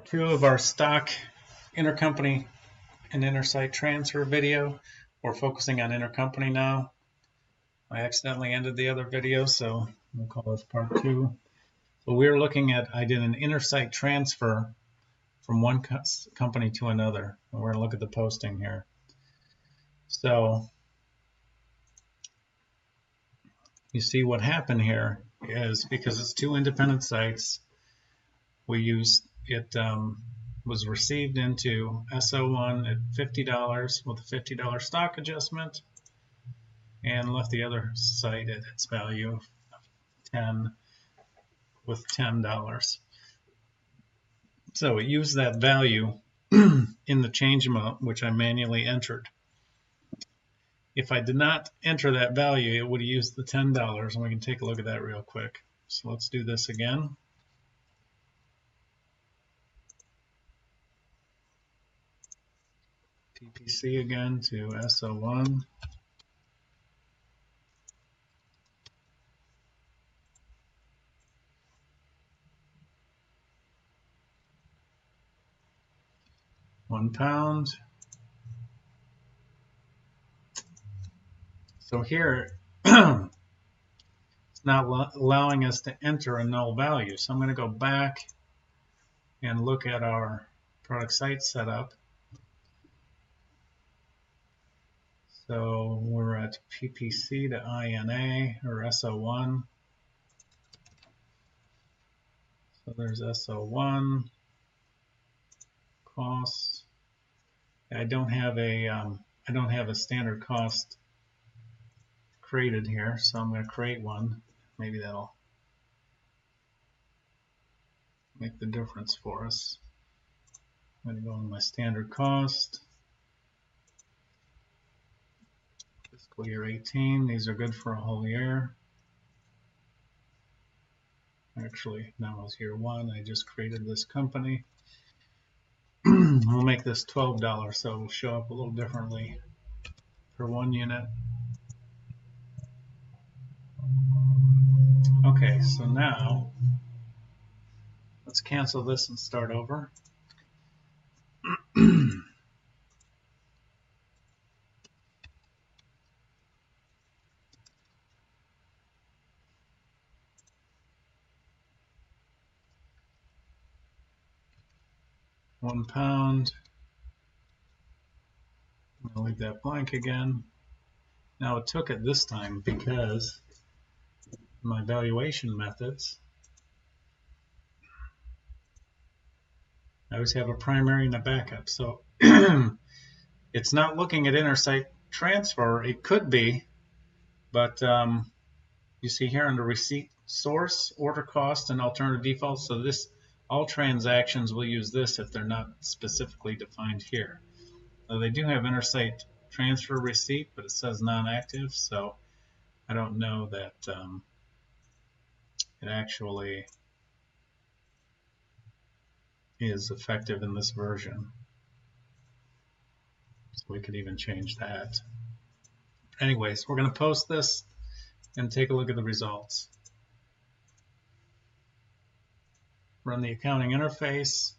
2 of our stock intercompany and intersite transfer video. We're focusing on intercompany now. I accidentally ended the other video, so we'll call this part 2. So we're looking at, I did an intersite transfer from one company to another. And we're going to look at the posting here. So you see what happened here is because it's 2 independent sites, we used it was received into SO1 at $50 with a $50 stock adjustment and left the other site at its value of 10 with $10. So it used that value in the change amount, which I manually entered. If I did not enter that value, it would have used the $10, and we can take a look at that real quick. So let's do this again. PPC again to SO1. £1. So here, it's not allowing us to enter a null value. So I'm going to go back and look at our product site setup. So we're at PPC to INA or SO1. So there's SO1 costs. I don't have a standard cost created here, so I'm going to create one. Maybe that'll make the difference for us. I'm going to go on my standard cost. Fiscal year 18, these are good for a whole year. Actually, now it's year 1, I just created this company. We'll make this $12, so it'll show up a little differently for 1 unit. Okay, so now let's cancel this and start over. £1. I'm going to leave that blank again. Now it took it this time because my valuation methods, I always have a primary and a backup. So it's not looking at intersite transfer. It could be, but you see here under receipt source, order cost, and alternative defaults. So this, all transactions will use this if they're not specifically defined here. So they do have intersite transfer receipt, but it says non-active. So I don't know that it actually is effective in this version. So we could even change that. Anyways, we're going to post this and take a look at the results. Run the accounting interface.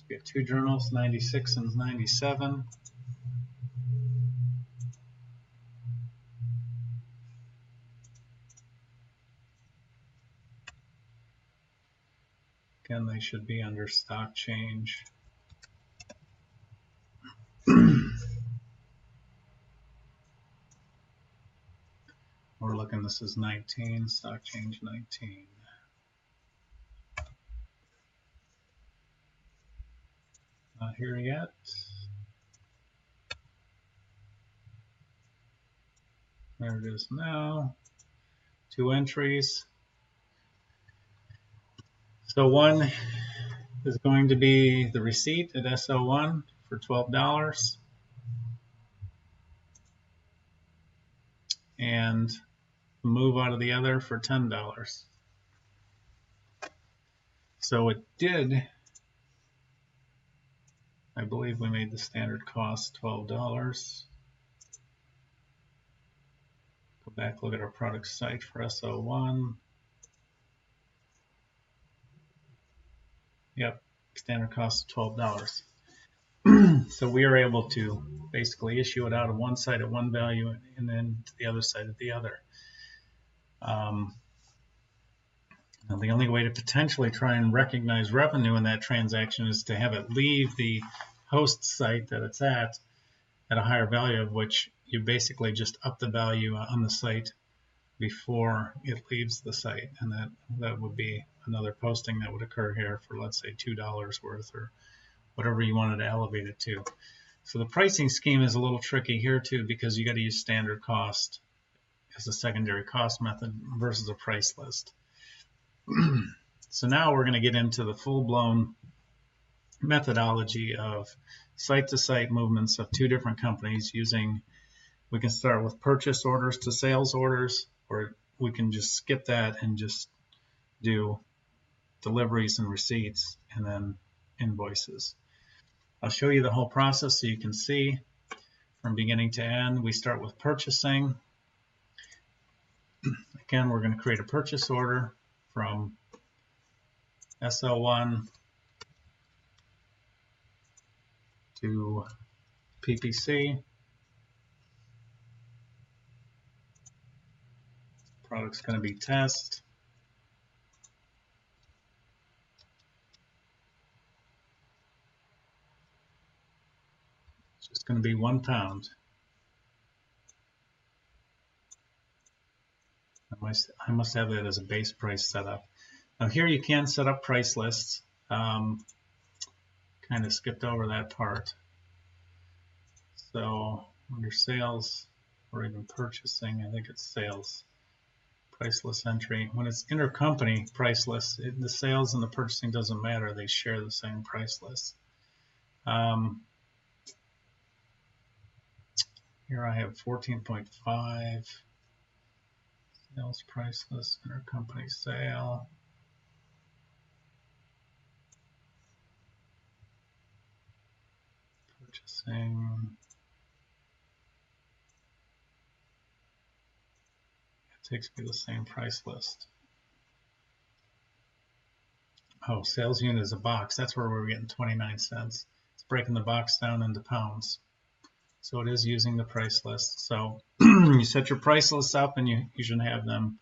We have 2 journals, 96 and 97. Again, they should be under stock change. We're looking, this is 19, stock change 19. Not here yet. There it is now. 2 entries. So one is going to be the receipt at SO1 for $12 and move out of the other for $10. So it did, I believe we made the standard cost $12. Go back, look at our product site for SO1. Yep, standard cost of $12. So we are able to basically issue it out of one side at one value and then to the other side at the other. Now the only way to potentially try and recognize revenue in that transaction is to have it leave the host site that it's at a higher value, of which you basically just up the value on the site before it leaves the site, and that would be another posting that would occur here for, let's say, $2 worth or whatever you wanted to elevate it to. So the pricing scheme is a little tricky here too, because you got to use standard cost as a secondary cost method versus a price list. So now we're going to get into the full-blown methodology of site-to-site movements of two different companies using, we can start with purchase orders to sales orders, or we can just skip that and just do deliveries and receipts and then invoices. I'll show you the whole process so you can see from beginning to end. We start with purchasing. Again, we're going to create a purchase order from SL1 to PPC. Product's going to be test. It's just going to be 1 pound. I must have that as a base price setup. Now here you can set up price lists. Kind of skipped over that part. So under sales or even purchasing, I think it's sales. Price list entry. When it's intercompany price list, the sales and the purchasing doesn't matter. They share the same price list. Here I have 14.5 sales price list, intercompany sale. Purchasing. It takes me the same price list. Oh, sales unit is a box. That's where we're getting 29 cents. It's breaking the box down into pounds. So it is using the price list. So you set your price lists up and you should have them.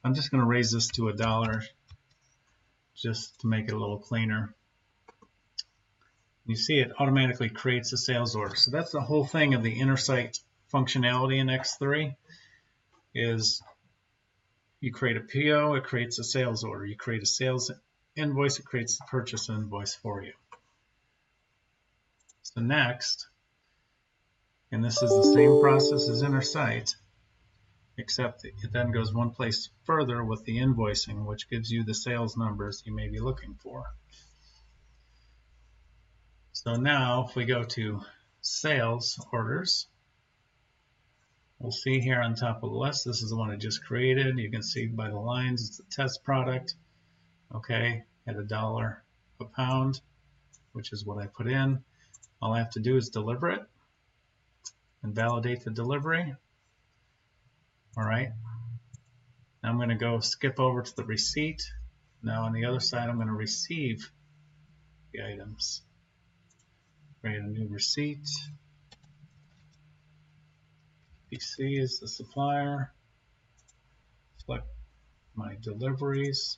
I'm just going to raise this to $1 just to make it a little cleaner. You see it automatically creates a sales order. So that's the whole thing of the InterSite functionality in X3 is you create a PO, it creates a sales order. You create a sales invoice, it creates the purchase invoice for you. So next, and this is the same process as InterSite, except it then goes one place further with the invoicing, which gives you the sales numbers you may be looking for. So now if we go to sales orders, we'll see here on top of the list, this is the one I just created. You can see by the lines, it's the test product, okay, at $1 a pound, which is what I put in. All I have to do is deliver it and validate the delivery. All right, now I'm going to go skip over to the receipt. Now on the other side, I'm going to receive the items. Create a new receipt. PC is the supplier. Select my deliveries.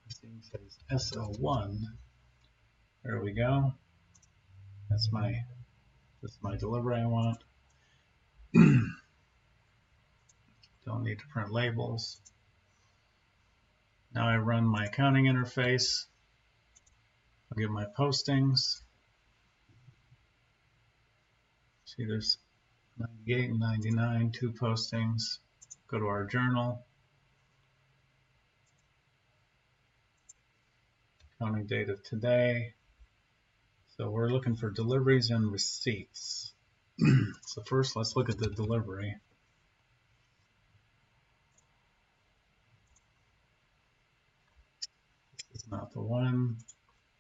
This thing says SL1. There we go. That's my delivery I want. Don't need to print labels. Now I run my accounting interface. I'll get my postings. See, there's 98 and 99, 2 postings. Go to our journal. Accounting date of today. So we're looking for deliveries and receipts. So first, let's look at the delivery. This is not the one.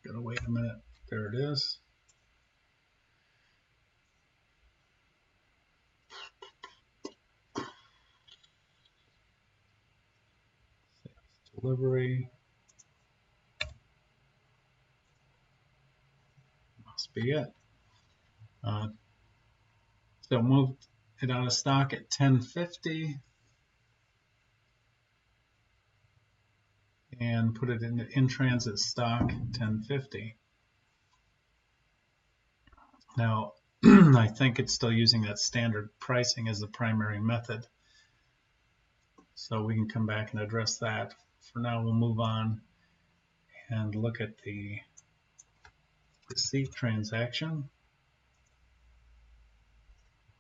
Gotta wait a minute. There it is. Delivery. must be it. So moved it out of stock at 10.50 and put it in transit stock 10.50. Now, I think it's still using that standard pricing as the primary method. So we can come back and address that. For now, we'll move on and look at the receipt transaction.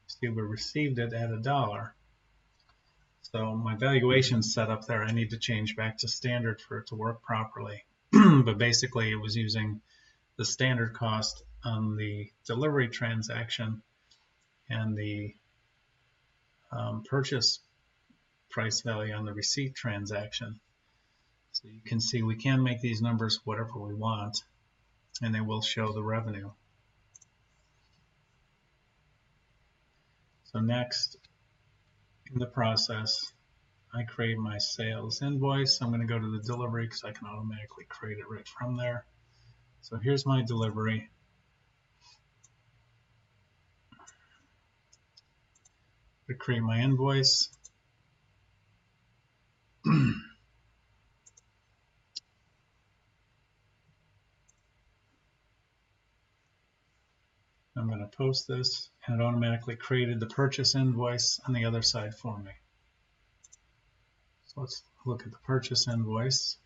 See, we received it at $1. So my valuation set up there, I need to change back to standard for it to work properly. But basically, it was using the standard cost on the delivery transaction and the purchase price value on the receipt transaction. So you can see we can make these numbers whatever we want, and they will show the revenue. So next in the process, I create my sales invoice. I'm going to go to the delivery because I can automatically create it right from there. So here's my delivery. To create my invoice. I'm going to post this, and it automatically created the purchase invoice on the other side for me. So let's look at the purchase invoice.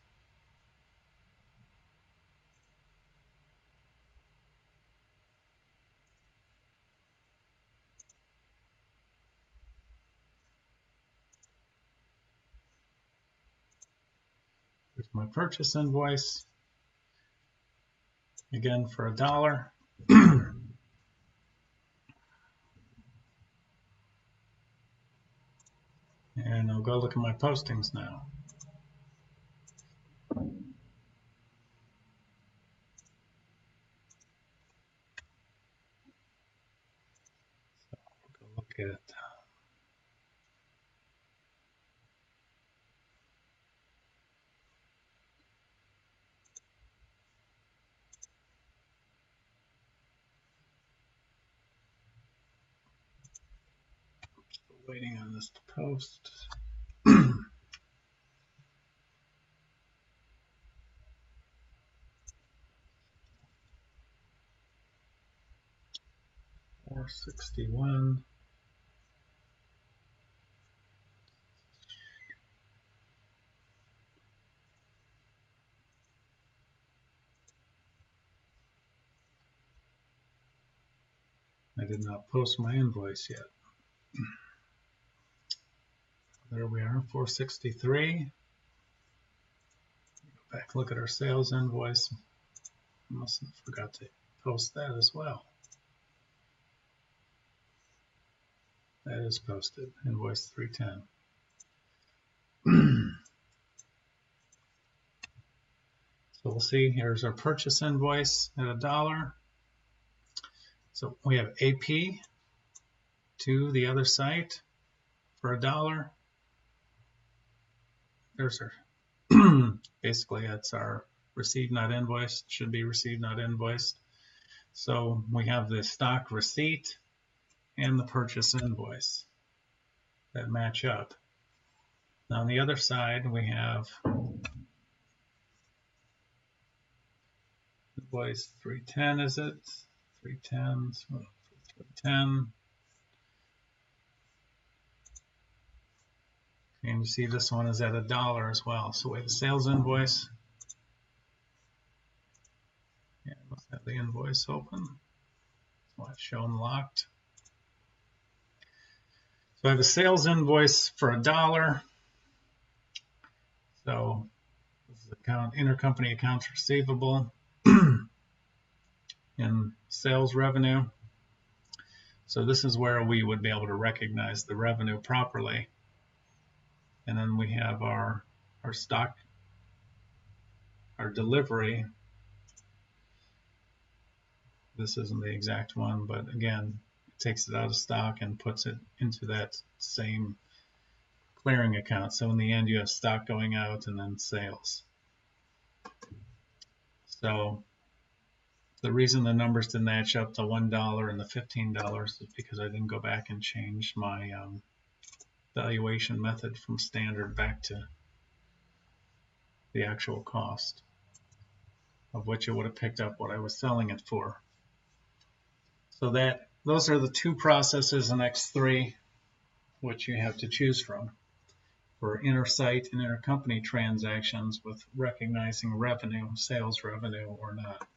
Here's my purchase invoice. Again for $1. And I'll go look at my postings now. So I'll go look at still waiting on this to post. 461. I did not post my invoice yet. There we are, 463. Go back, look at our sales invoice. I must have forgot to post that as well. That is posted, invoice 310. So we'll see, here's our purchase invoice at $1. So we have AP to the other site for $1. There's our, basically that's our received not invoiced, should be received not invoiced. So we have the stock receipt and the purchase invoice that match up. Now on the other side we have invoice 310, is it? 310, so 310. And you see this one is at $1 as well. So we have a sales invoice. Yeah, let's have the invoice open. That's why it's shown locked. So I have a sales invoice for $1. So this is intercompany accounts receivable and sales revenue. So this is where we would be able to recognize the revenue properly. And then we have our stock, our delivery. This isn't the exact one, but again, it takes it out of stock and puts it into that same clearing account. So in the end, you have stock going out and then sales. So The reason the numbers didn't match up, the $1 and the $15, is because I didn't go back and change my valuation method from standard back to the actual cost, of which it would have picked up what I was selling it for. So those are the two processes in X3 which you have to choose from for intersite and intercompany transactions with recognizing revenue, sales revenue or not.